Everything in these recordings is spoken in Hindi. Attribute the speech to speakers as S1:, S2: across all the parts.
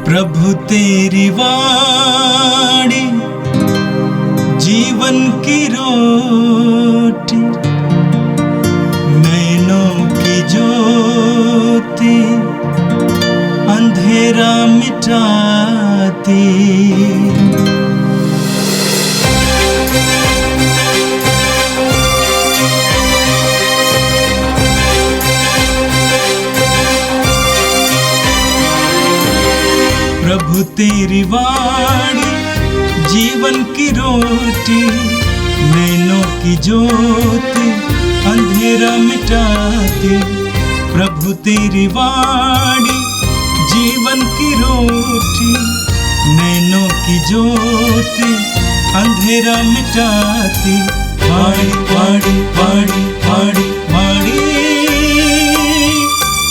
S1: प्रभु तेरी वाणी जीवन की रोटी, नैनों की ज्योति अंधेरा मिटाती। प्रभु तेरी वाणी जीवन की रोटी, नैनों की ज्योति अंधेरा मिटाती। प्रभु तेरी वाणी जीवन की रोटी, नैनों की ज्योति अंधेरा मिटाती। वाणी वाणी वाणी वाणी वाणी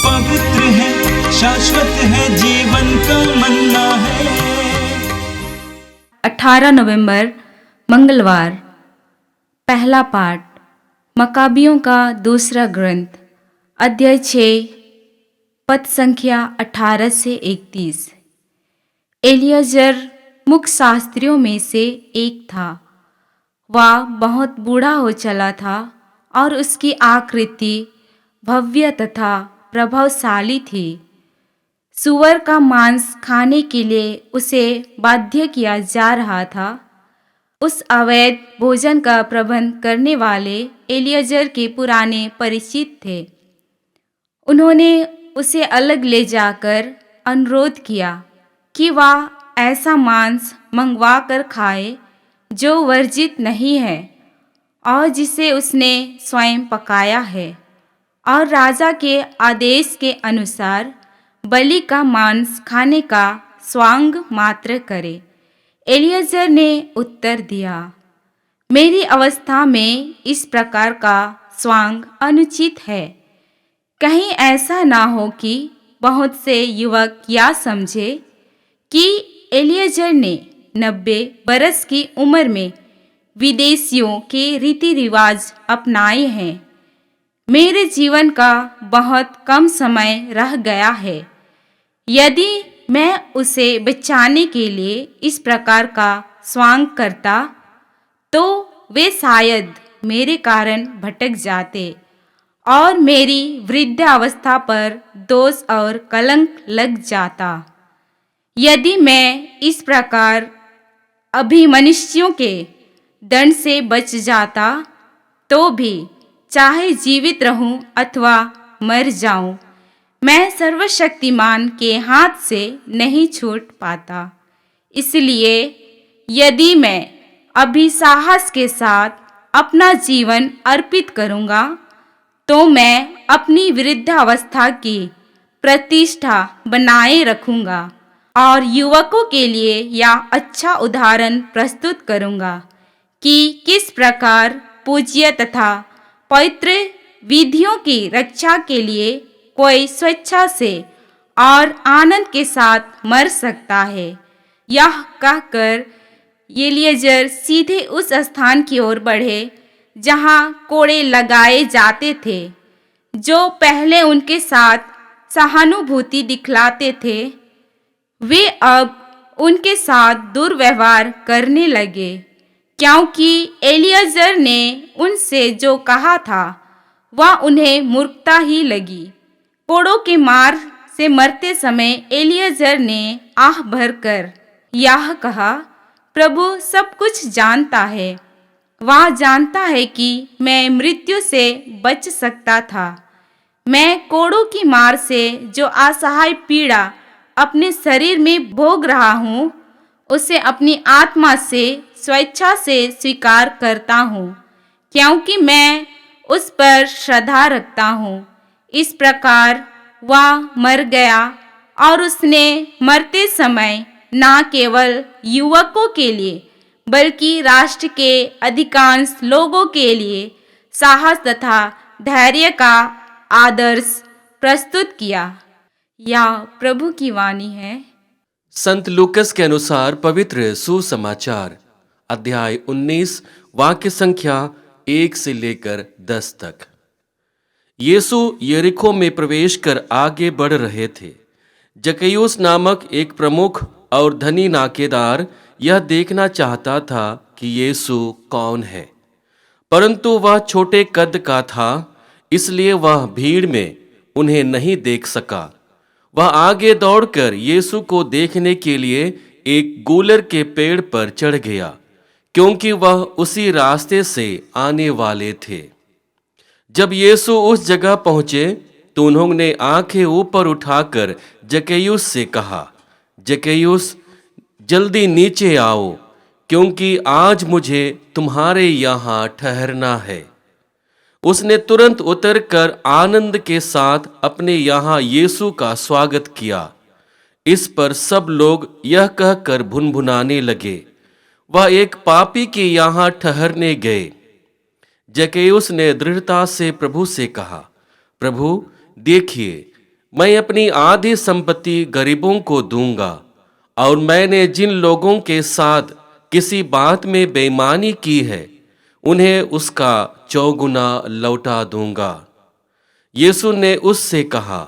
S1: पवित्र है, शाश्वत है, जीवन का मन्ना है।
S2: 18 नवंबर मंगलवार। पहला पाठ मकाबियों का दूसरा ग्रंथ, अध्याय 6, पद संख्या 18 से 31। एलियाजर मुख्य शास्त्रियों में से एक था। वह बहुत बूढ़ा हो चला था और उसकी आकृति भव्य तथा प्रभावशाली थी। सूअर का मांस खाने के लिए उसे बाध्य किया जा रहा था। उस अवैध भोजन का प्रबंध करने वाले एलियाजर के पुराने परिचित थे। उन्होंने उसे अलग ले जाकर अनुरोध किया कि वह ऐसा मांस मंगवा कर खाए जो वर्जित नहीं है और जिसे उसने स्वयं पकाया है, और राजा के आदेश के अनुसार बलि का मांस खाने का स्वांग मात्र करे। एलियाजर ने उत्तर दिया, मेरी अवस्था में इस प्रकार का स्वांग अनुचित है। कहीं ऐसा ना हो कि बहुत से युवक यह समझे कि एलियाजर ने 90 बरस की उम्र में विदेशियों के रीति रिवाज अपनाए हैं। मेरे जीवन का बहुत कम समय रह गया है। यदि मैं उसे बचाने के लिए इस प्रकार का स्वांग करता तो वे शायद मेरे कारण भटक जाते और मेरी वृद्धावस्था पर दोष और कलंक लग जाता। यदि मैं इस प्रकार अभिमनुष्यों के दंड से बच जाता तो भी, चाहे जीवित रहूं अथवा मर जाऊं, मैं सर्वशक्तिमान के हाथ से नहीं छूट पाता। इसलिए यदि मैं अभी साहस के साथ अपना जीवन अर्पित करूंगा तो मैं अपनी वृद्धावस्था की प्रतिष्ठा बनाए रखूंगा और युवकों के लिए यह अच्छा उदाहरण प्रस्तुत करूंगा कि किस प्रकार पूज्य तथा पवित्र विधियों की रक्षा के लिए कोई स्वेच्छा से और आनंद के साथ मर सकता है। यह कहकर एलियाजर सीधे उस स्थान की ओर बढ़े जहां कोड़े लगाए जाते थे, जो पहले उनके साथ सहानुभूति दिखलाते थे। वे अब उनके साथ दुर्व्यवहार करने लगे, क्योंकि एलियाजर ने उनसे जो कहा था वह उन्हें मूर्खता ही लगी। कोड़ों के मार से मरते समय एलियाजर ने आह भरकर यह कहा, प्रभु सब कुछ जानता है। वह जानता है कि मैं मृत्यु से बच सकता था। मैं कोड़ों की मार से जो असहाय पीड़ा अपने शरीर में भोग रहा हूँ, उसे अपनी आत्मा से स्वेच्छा से स्वीकार करता हूँ, क्योंकि मैं उस पर श्रद्धा रखता हूँ। इस प्रकार वह मर गया और उसने मरते समय न केवल युवकों के लिए बल्कि राष्ट्र के अधिकांश लोगों के लिए साहस तथा धैर्य का आदर्श प्रस्तुत किया। यह प्रभु की वाणी है।
S3: संत लूकस के अनुसार पवित्र सुसमाचार, अध्याय 19, वाक्य संख्या 1 से लेकर 10 तक। यीशु यरीहो में प्रवेश कर आगे बढ़ रहे थे। जक्कैयुस नामक एक प्रमुख और धनी नाकेदार यह देखना चाहता था कि यीशु कौन है, परंतु वह छोटे कद का था, इसलिए वह भीड़ में उन्हें नहीं देख सका। वह आगे दौड़कर यीशु को देखने के लिए एक गूलर के पेड़ पर चढ़ गया, क्योंकि वह उसी रास्ते से आने वाले थे। जब यीशु उस जगह पहुंचे तो उन्होंने आंखें ऊपर उठाकर जक्कैयुस से कहा, जक्कैयुस, जल्दी नीचे आओ, क्योंकि आज मुझे तुम्हारे यहाँ ठहरना है। उसने तुरंत उतरकर आनंद के साथ अपने यहाँ यीशु का स्वागत किया। इस पर सब लोग यह कहकर भुनभुनाने लगे, वह एक पापी के यहाँ ठहरने गए। जक्कैयुस ने दृढ़ता से प्रभु से कहा, प्रभु देखिए, मैं अपनी आधी संपत्ति गरीबों को दूंगा, और मैंने जिन लोगों के साथ किसी बात में बेईमानी की है उन्हें उसका 4 गुना लौटा दूंगा। यीशु ने उससे कहा,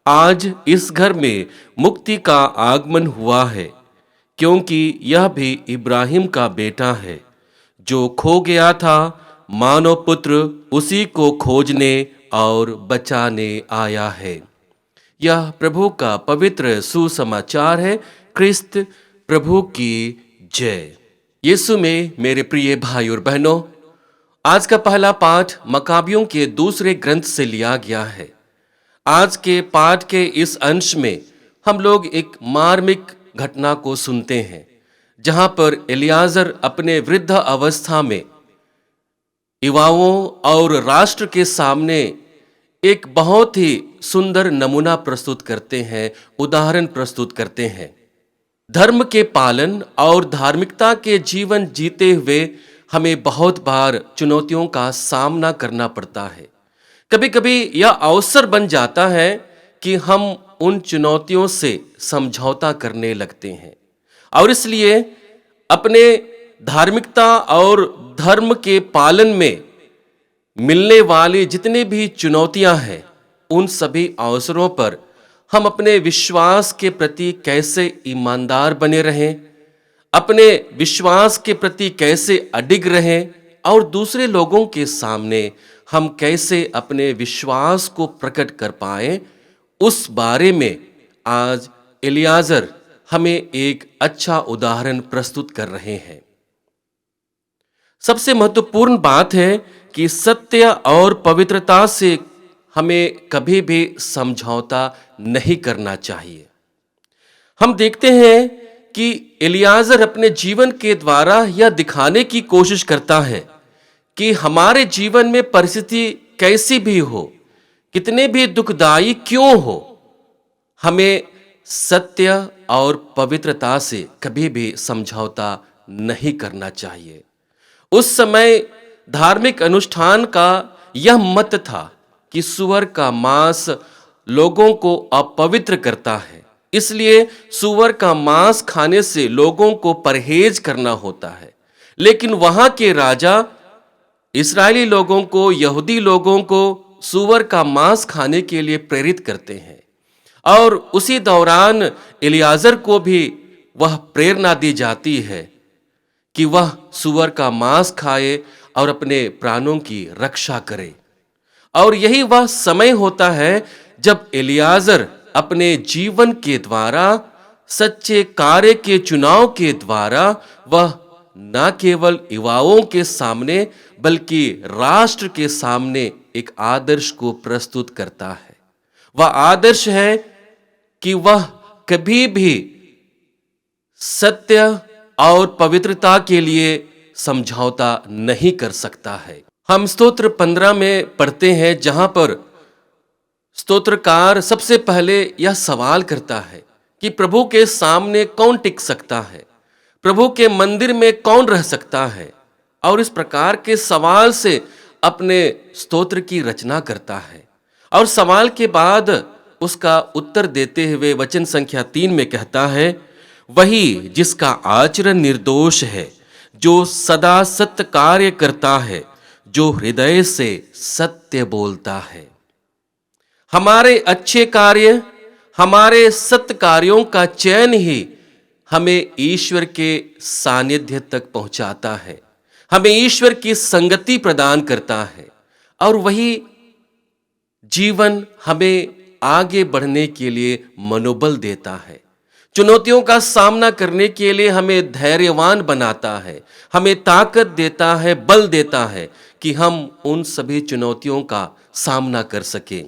S3: आज इस घर में मुक्ति का आगमन हुआ है, क्योंकि यह भी इब्राहिम का बेटा है। जो खो गया था, मानव पुत्र उसी को खोजने और बचाने आया है। यह प्रभु का पवित्र सुसमाचार है। क्रिस्त प्रभु की जय। यीशु में मेरे प्रिय भाई और बहनों, आज का पहला पाठ मकाबियों के दूसरे ग्रंथ से लिया गया है। आज के पाठ के इस अंश में हम लोग एक मार्मिक घटना को सुनते हैं, जहां पर एलियाजर अपने वृद्ध अवस्था में युवाओं और राष्ट्र के सामने एक बहुत ही सुंदर नमूना प्रस्तुत करते हैं, उदाहरण प्रस्तुत करते हैं। धर्म के पालन और धार्मिकता के जीवन जीते हुए हमें बहुत बार चुनौतियों का सामना करना पड़ता है। कभी कभी यह अवसर बन जाता है कि हम उन चुनौतियों से समझौता करने लगते हैं, और इसलिए अपने धार्मिकता और धर्म के पालन में मिलने वाली जितनी भी चुनौतियां हैं, उन सभी अवसरों पर हम अपने विश्वास के प्रति कैसे ईमानदार बने रहें, अपने विश्वास के प्रति कैसे अडिग रहें, और दूसरे लोगों के सामने हम कैसे अपने विश्वास को प्रकट कर पाएं, उस बारे में आज एलियाजर हमें एक अच्छा उदाहरण प्रस्तुत कर रहे हैं। सबसे महत्वपूर्ण बात है कि सत्य और पवित्रता से हमें कभी भी समझौता नहीं करना चाहिए। हम देखते हैं कि एलियाजर अपने जीवन के द्वारा यह दिखाने की कोशिश करता है कि हमारे जीवन में परिस्थिति कैसी भी हो, कितने भी दुखदाई क्यों हो, हमें सत्य और पवित्रता से कभी भी समझौता नहीं करना चाहिए। उस समय धार्मिक अनुष्ठान का यह मत था कि सूअर का मांस लोगों को अपवित्र करता है, इसलिए सूअर का मांस खाने से लोगों को परहेज करना होता है। लेकिन वहां के राजा इस्राएली लोगों को, यहूदी लोगों को सूअर का मांस खाने के लिए प्रेरित करते हैं, और उसी दौरान एलियाजर को भी वह प्रेरणा दी जाती है कि वह सूअर का मांस खाए और अपने प्राणों की रक्षा करे। और यही वह समय होता है जब एलियाजर अपने जीवन के द्वारा, सच्चे कार्य के चुनाव के द्वारा, वह न केवल युवाओं के सामने बल्कि राष्ट्र के सामने एक आदर्श को प्रस्तुत करता है। वह आदर्श है कि वह कभी भी सत्य और पवित्रता के लिए समझौता नहीं कर सकता है। हम स्तोत्र 15 में पढ़ते हैं, जहां पर स्तोत्रकार सबसे पहले यह सवाल करता है कि प्रभु के सामने कौन टिक सकता है, प्रभु के मंदिर में कौन रह सकता है, और इस प्रकार के सवाल से अपने स्तोत्र की रचना करता है। और सवाल के बाद उसका उत्तर देते हुए वचन संख्या 3 में कहता है, वही जिसका आचरण निर्दोष है, जो सदा सत्य कार्य करता है, जो हृदय से सत्य बोलता है। हमारे अच्छे कार्य, हमारे सत्य कार्यों का चयन ही हमें ईश्वर के सानिध्य तक पहुंचाता है, हमें ईश्वर की संगति प्रदान करता है और वही जीवन हमें आगे बढ़ने के लिए मनोबल देता है। चुनौतियों का सामना करने के लिए हमें धैर्यवान बनाता है, हमें ताकत देता है, बल देता है कि हम उन सभी चुनौतियों का सामना कर सकें।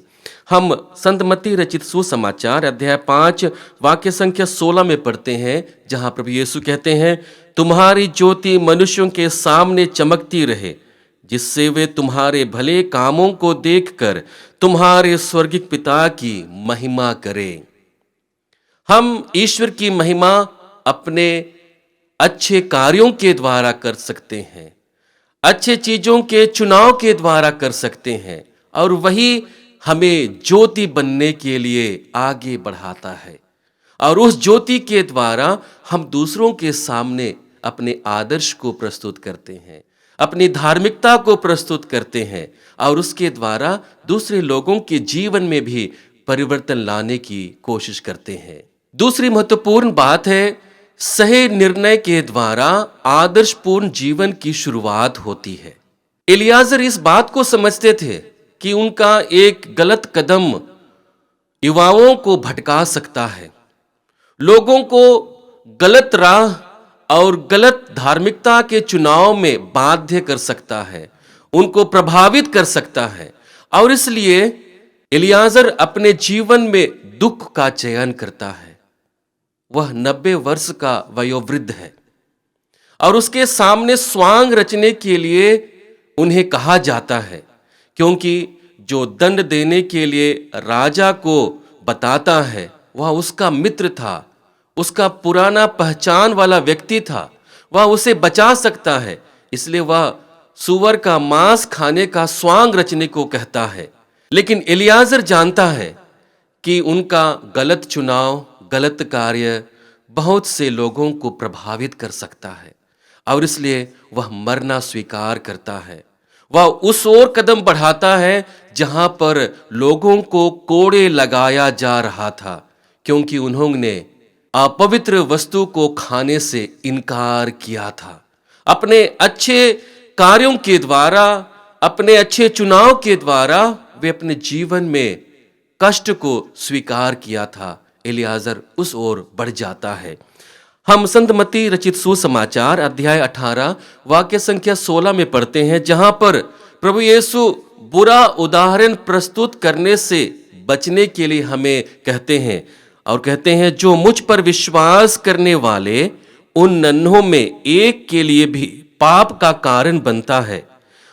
S3: हम संत मत्ती रचित सुसमाचार अध्याय 5 वाक्य संख्या 16 में पढ़ते हैं, जहां प्रभु यीशु कहते हैं, तुम्हारी ज्योति मनुष्यों के सामने चमकती रहे, जिससे वे तुम्हारे भले कामों को देखकर तुम्हारे स्वर्गिक पिता की महिमा करें। हम ईश्वर की महिमा अपने अच्छे कार्यों के द्वारा कर सकते हैं, अच्छे चीजों के चुनाव के द्वारा कर सकते हैं और वही हमें ज्योति बनने के लिए आगे बढ़ाता है और उस ज्योति के द्वारा हम दूसरों के सामने अपने आदर्श को प्रस्तुत करते हैं, अपनी धार्मिकता को प्रस्तुत करते हैं और उसके द्वारा दूसरे लोगों के जीवन में भी परिवर्तन लाने की कोशिश करते हैं। दूसरी महत्वपूर्ण बात है, सही निर्णय के द्वारा आदर्शपूर्ण जीवन की शुरुआत होती है। एलियाजर इस बात को समझते थे कि उनका एक गलत कदम युवाओं को भटका सकता है, लोगों को गलत राह और गलत धार्मिकता के चुनाव में बाध्य कर सकता है, उनको प्रभावित कर सकता है और इसलिए एलियाजर अपने जीवन में दुख का चयन करता है। वह 90 वर्ष का वयोवृद्ध है और उसके सामने स्वांग रचने के लिए उन्हें कहा जाता है, क्योंकि जो दंड देने के लिए राजा को बताता है वह उसका मित्र था, उसका पुराना पहचान वाला व्यक्ति था, वह उसे बचा सकता है, इसलिए वह सूअर का मांस खाने का स्वांग रचने को कहता है। लेकिन एलियाजर जानता है कि उनका गलत चुनाव, गलत कार्य बहुत से लोगों को प्रभावित कर सकता है और इसलिए वह मरना स्वीकार करता है। वह उस ओर कदम बढ़ाता है जहां पर लोगों को कोड़े लगाया जा रहा था, क्योंकि उन्होंने अपवित्र वस्तु को खाने से इनकार किया था। अपने अच्छे कार्यों के द्वारा, अपने अच्छे चुनाव के द्वारा वे अपने जीवन में कष्ट को स्वीकार किया था। एलियाजर उस ओर बढ़ जाता है। हम संत मत्ती रचित सुसमाचार अध्याय 18 वाक्य संख्या 16 में पढ़ते हैं, जहां पर प्रभु यीशु बुरा उदाहरण प्रस्तुत करने से बचने के लिए हमें कहते हैं और कहते हैं, जो मुझ पर विश्वास करने वाले उन नन्हों में एक के लिए भी पाप का कारण बनता है,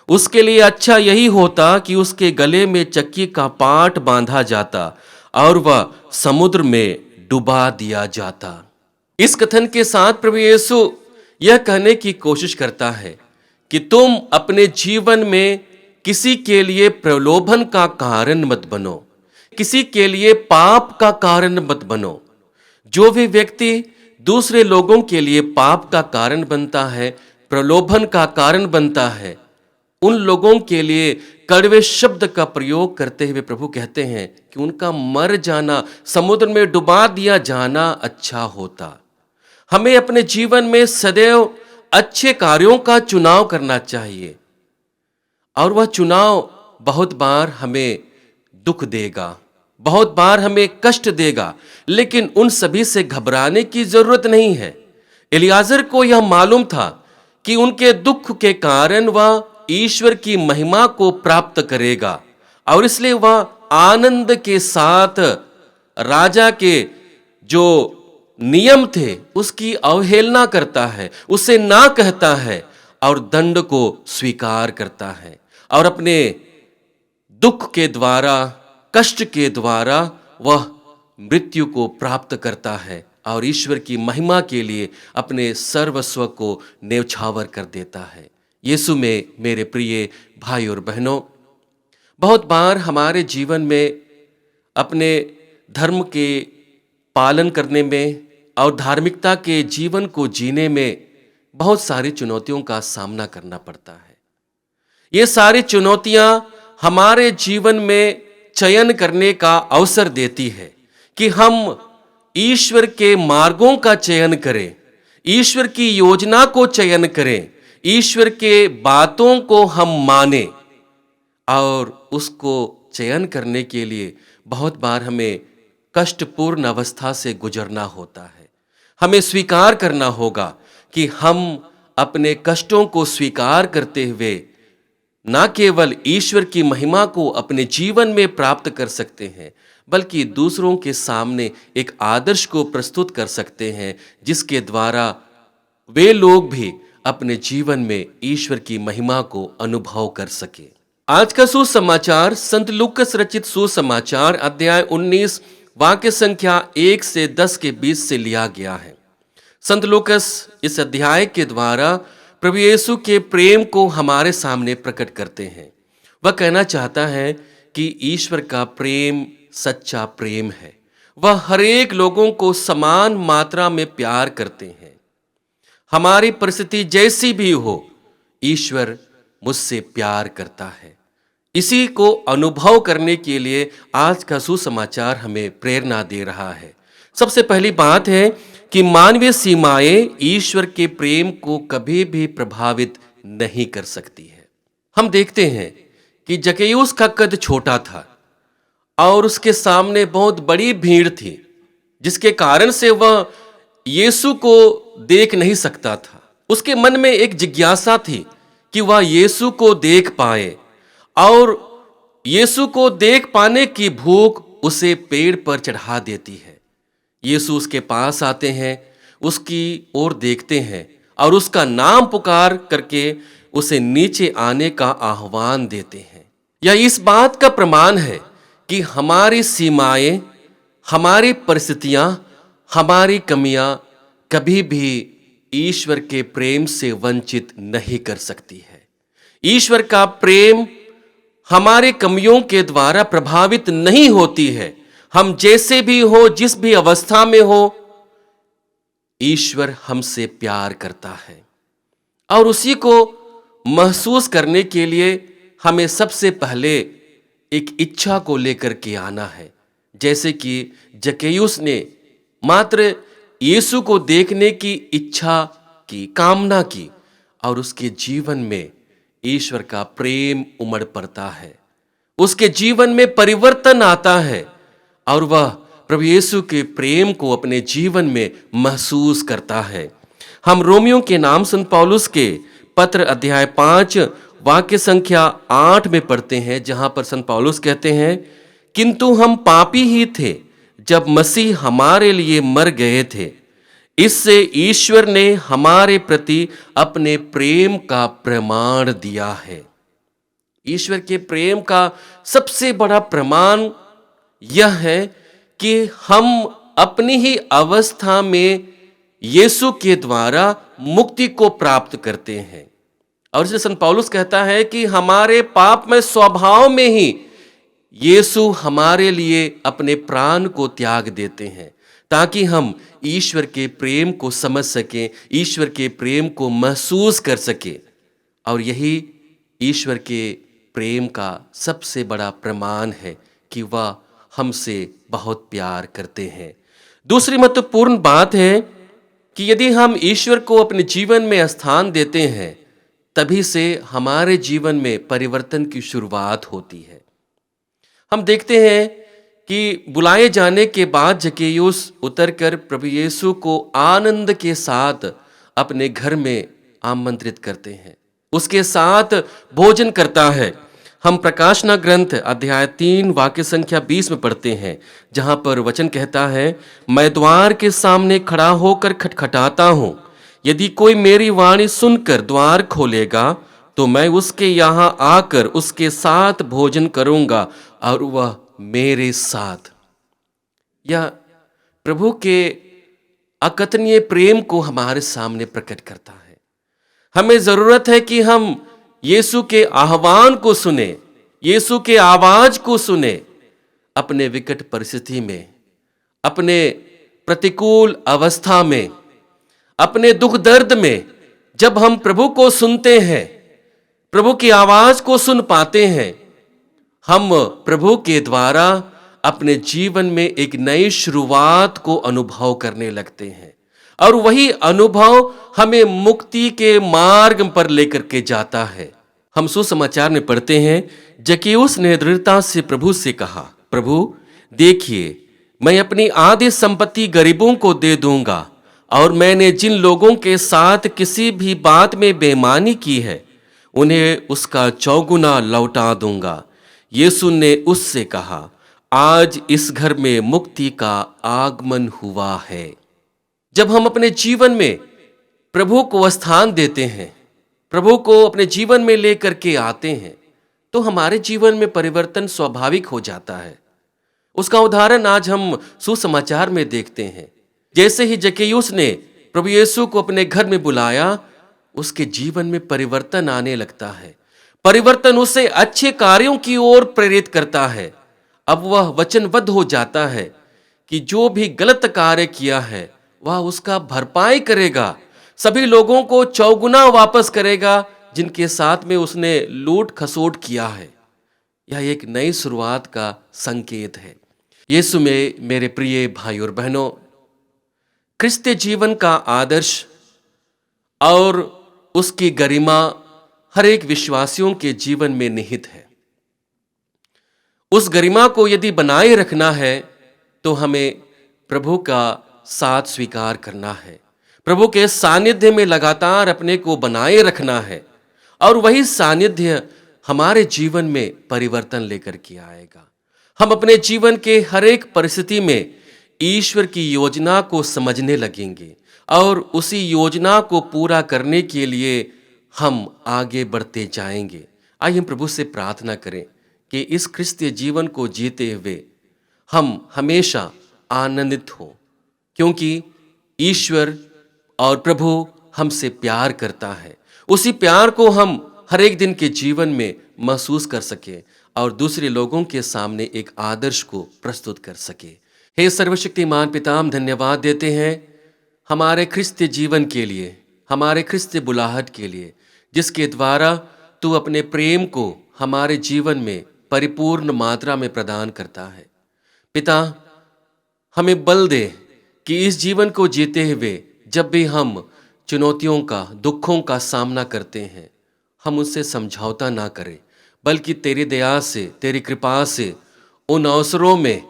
S3: उसके लिए अच्छा यही होता कि उसके गले में चक्की का पाट बांधा जाता और वह समुद्र में डुबा दिया जाता। इस कथन के साथ प्रभु यीशु यह कहने की कोशिश करता है कि तुम अपने जीवन में किसी के लिए प्रलोभन का कारण मत बनो, किसी के लिए पाप का कारण मत बनो। जो भी व्यक्ति दूसरे लोगों के लिए पाप का कारण बनता है, प्रलोभन का कारण बनता है, उन लोगों के लिए कड़वे शब्द का प्रयोग करते हुए प्रभु कहते हैं कि उनका मर जाना, समुद्र में डुबा दिया जाना अच्छा होता। हमें अपने जीवन में सदैव अच्छे कार्यों का चुनाव करना चाहिए और वह चुनाव बहुत बार हमें दुख देगा, बहुत बार हमें कष्ट देगा, लेकिन उन सभी से घबराने की जरूरत नहीं है। एलियाजर को यह मालूम था कि उनके दुख के कारण वह ईश्वर की महिमा को प्राप्त करेगा और इसलिए वह आनंद के साथ राजा के जो नियम थे उसकी अवहेलना करता है, उसे ना कहता है और दंड को स्वीकार करता है और अपने दुख के द्वारा, कष्ट के द्वारा वह मृत्यु को प्राप्त करता है और ईश्वर की महिमा के लिए अपने सर्वस्व को न्यौछावर कर देता है। यीशु में मेरे प्रिय भाई और बहनों, बहुत बार हमारे जीवन में अपने धर्म के पालन करने में और धार्मिकता के जीवन को जीने में बहुत सारी चुनौतियों का सामना करना पड़ता है। ये सारी चुनौतियां हमारे जीवन में चयन करने का अवसर देती है कि हम ईश्वर के मार्गों का चयन करें, ईश्वर की योजना को चयन करें, ईश्वर के बातों को हम माने। और उसको चयन करने के लिए बहुत बार हमें कष्टपूर्ण अवस्था से गुजरना होता है। हमें स्वीकार करना होगा कि हम अपने कष्टों को स्वीकार करते हुए ना केवल ईश्वर की महिमा को अपने जीवन में प्राप्त कर सकते हैं, बल्कि दूसरों के सामने एक आदर्श को प्रस्तुत कर सकते हैं, जिसके द्वारा वे लोग भी अपने जीवन में ईश्वर की महिमा को अनुभव कर सके। आज का सुसमाचार संत लूकस रचित सुसमाचार अध्याय 19 वाक्य संख्या 1 से 10 के बीच से लिया गया है। संत लूकस इस अध्याय के द्वारा प्रभु यीशु के प्रेम को हमारे सामने प्रकट करते हैं। वह कहना चाहता है कि ईश्वर का प्रेम सच्चा प्रेम है। वह हर एक लोगों को समान मात्रा में प्यार करते हैं। हमारी परिस्थिति जैसी भी हो, ईश्वर मुझसे प्यार करता है। इसी को अनुभव करने के लिए आज का सुसमाचार हमें प्रेरणा दे रहा है। सबसे पहली बात है कि मानवीय सीमाएं ईश्वर के प्रेम को कभी भी प्रभावित नहीं कर सकती है। हम देखते हैं कि जक्कैयुस का कद छोटा था और उसके सामने बहुत बड़ी भीड़ थी, जिसके कारण से वह यीशु को देख नहीं सकता था। उसके मन में एक जिज्ञासा थी कि वह यीशु को देख पाए, और यीशु को देख पाने की भूख उसे पेड़ पर चढ़ा देती है। यीशु उसके पास आते हैं, उसकी ओर देखते हैं और उसका नाम पुकार करके उसे नीचे आने का आह्वान देते हैं। यह इस बात का प्रमाण है कि हमारी सीमाएं, हमारी परिस्थितियां, हमारी कमियां कभी भी ईश्वर के प्रेम से वंचित नहीं कर सकती है। ईश्वर का प्रेम हमारे कमियों के द्वारा प्रभावित नहीं होती है। हम जैसे भी हो, जिस भी अवस्था में हो, ईश्वर हमसे प्यार करता है। और उसी को महसूस करने के लिए हमें सबसे पहले एक इच्छा को लेकर के आना है। जैसे कि जक्कैयुस ने मात्र यीशु को देखने की इच्छा की, कामना की, और उसके जीवन में ईश्वर का प्रेम उमड़ पड़ता है। उसके जीवन में परिवर्तन आता है और वह प्रभु यीशु के प्रेम को अपने जीवन में महसूस करता है। हम रोमियो के नाम संत पौलुस के पत्र अध्याय 5 वाक्य संख्या 8 में पढ़ते हैं, जहां पर संत पौलुस कहते हैं, किंतु हम पापी ही थे जब मसीह हमारे लिए मर गए थे। इससे ईश्वर ने हमारे प्रति अपने प्रेम का प्रमाण दिया है। ईश्वर के प्रेम का सबसे बड़ा प्रमाण यह है कि हम अपनी ही अवस्था में यीशु के द्वारा मुक्ति को प्राप्त करते हैं। और इसे संत पौलुस कहता है कि हमारे पाप में स्वभाव में ही यीशु हमारे लिए अपने प्राण को त्याग देते हैं, ताकि हम ईश्वर के प्रेम को समझ सकें, ईश्वर के प्रेम को महसूस कर सकें। और यही ईश्वर के प्रेम का सबसे बड़ा प्रमाण है कि वह हमसे बहुत प्यार करते हैं। दूसरी महत्वपूर्ण बात है कि यदि हम ईश्वर को अपने जीवन में स्थान देते हैं, तभी से हमारे जीवन में परिवर्तन की शुरुआत होती है। हम देखते हैं कि बुलाए जाने के बाद जक्कैयुस उतरकर प्रभु यीशु को आनंद के साथ अपने घर में आमंत्रित करते हैं, उसके साथ भोजन करता है। हम प्रकाशना ग्रंथ अध्याय 3 वाक्य संख्या 20 में पढ़ते हैं, जहां पर वचन कहता है, मैं द्वार के सामने खड़ा होकर खटखटाता हूं, यदि कोई मेरी वाणी सुनकर द्वार खोलेगा तो मैं उसके यहाँ आकर उसके साथ भोजन करूंगा और वह मेरे साथ। यह प्रभु के अकथनीय प्रेम को हमारे सामने प्रकट करता है। हमें जरूरत है कि हम यीशु के आह्वान को सुने, यीशु के आवाज को सुने। अपने विकट परिस्थिति में, अपने प्रतिकूल अवस्था में, अपने दुख दर्द में जब हम प्रभु को सुनते हैं, प्रभु की आवाज को सुन पाते हैं, हम प्रभु के द्वारा अपने जीवन में एक नई शुरुआत को अनुभव करने लगते हैं और वही अनुभव हमें मुक्ति के मार्ग पर लेकर के जाता है। हम सुसमाचार में पढ़ते हैं, जक्कैयुस ने दृढ़ता से प्रभु से कहा, प्रभु देखिए, मैं अपनी आधी संपत्ति गरीबों को दे दूंगा और मैंने जिन लोगों के साथ किसी भी बात में बेईमानी की है उन्हें उसका चौगुना लौटा दूंगा। यीशु ने उससे कहा, आज इस घर में मुक्ति का आगमन हुआ है। जब हम अपने जीवन में प्रभु को स्थान देते हैं, प्रभु को अपने जीवन में लेकर के आते हैं, तो हमारे जीवन में परिवर्तन स्वाभाविक हो जाता है। उसका उदाहरण आज हम सुसमाचार में देखते हैं। जैसे ही जक्कैयुस ने प्रभु यीशु को अपने घर में बुलाया, उसके जीवन में परिवर्तन आने लगता है। परिवर्तन उसे अच्छे कार्यों की ओर प्रेरित करता है। अब वह वचनबद्ध हो जाता है कि जो भी गलत कार्य किया है वह उसका भरपाई करेगा, सभी लोगों को चौगुना वापस करेगा जिनके साथ में उसने लूट खसोट किया है। यह एक नई शुरुआत का संकेत है। यीशु में मेरे प्रिय भाई और बहनों, क्रिस्तीय जीवन का आदर्श और उसकी गरिमा हर एक विश्वासियों के जीवन में निहित है। उस गरिमा को यदि बनाए रखना है तो हमें प्रभु का साथ स्वीकार करना है, प्रभु के सानिध्य में लगातार अपने को बनाए रखना है और वही सानिध्य हमारे जीवन में परिवर्तन लेकर के आएगा। हम अपने जीवन के हर एक परिस्थिति में ईश्वर की योजना को समझने लगेंगे और उसी योजना को पूरा करने के लिए हम आगे बढ़ते जाएंगे। आइए हम प्रभु से प्रार्थना करें कि इस क्रिस्तीय जीवन को जीते हुए हम हमेशा आनंदित हों, क्योंकि ईश्वर और प्रभु हमसे प्यार करता है। उसी प्यार को हम हर एक दिन के जीवन में महसूस कर सके और दूसरे लोगों के सामने एक आदर्श को प्रस्तुत कर सके। हे सर्वशक्तिमान पिता, हम धन्यवाद देते हैं हमारे क्रिस्तीय जीवन के लिए, हमारे क्रिस्तीय बुलाहट के लिए, जिसके द्वारा तू अपने प्रेम को हमारे जीवन में परिपूर्ण मात्रा में प्रदान करता है। पिता, हमें बल दे कि इस जीवन को जीते हुए जब भी हम चुनौतियों का, दुखों का सामना करते हैं, हम उनसे समझौता ना करें, बल्कि तेरी दया से, तेरी कृपा से उन अवसरों में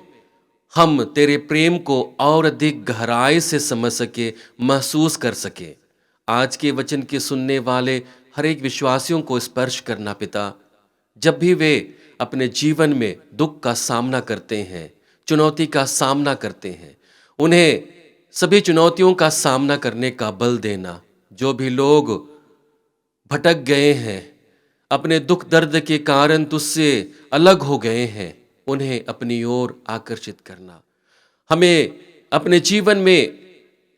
S3: हम तेरे प्रेम को और अधिक गहराई से समझ सके, महसूस कर सके। आज के वचन के सुनने वाले हर एक विश्वासियों को स्पर्श करना पिता, जब भी वे अपने जीवन में दुख का सामना करते हैं, चुनौती का सामना करते हैं, उन्हें सभी चुनौतियों का सामना करने का बल देना। जो भी लोग भटक गए हैं, अपने दुख दर्द के कारण तुझसे अलग हो गए हैं, उन्हें अपनी ओर आकर्षित करना। हमें अपने जीवन में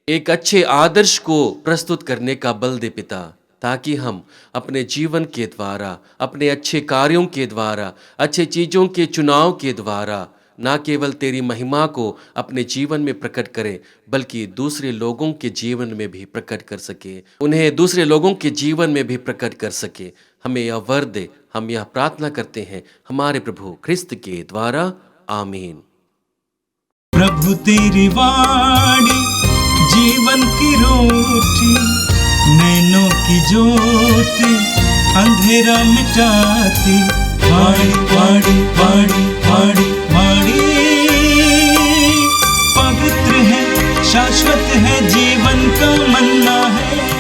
S3: एक अच्छे आदर्श को प्रस्तुत करने का बल दे पिता, ताकि हम अपने जीवन के द्वारा, अपने अच्छे कार्यों के द्वारा, अच्छे चीज़ों के चुनाव के द्वारा ना केवल तेरी महिमा को अपने जीवन में प्रकट करें, बल्कि दूसरे लोगों के जीवन में भी प्रकट कर सके, उन्हें दूसरे लोगों के जीवन में भी प्रकट कर सके। हमें यह वर दे, हम यह प्रार्थना करते हैं हमारे प्रभु ख्रिस्त के द्वारा, आमीन।
S1: प्रभु तेरी वाणी जीवन की रोटी, नैनों की ज्योति अंधेरा मिटाती, वाणी वाणी वाणी वाणी वाणी, पवित्र है, शाश्वत है, जीवन का मन्ना है।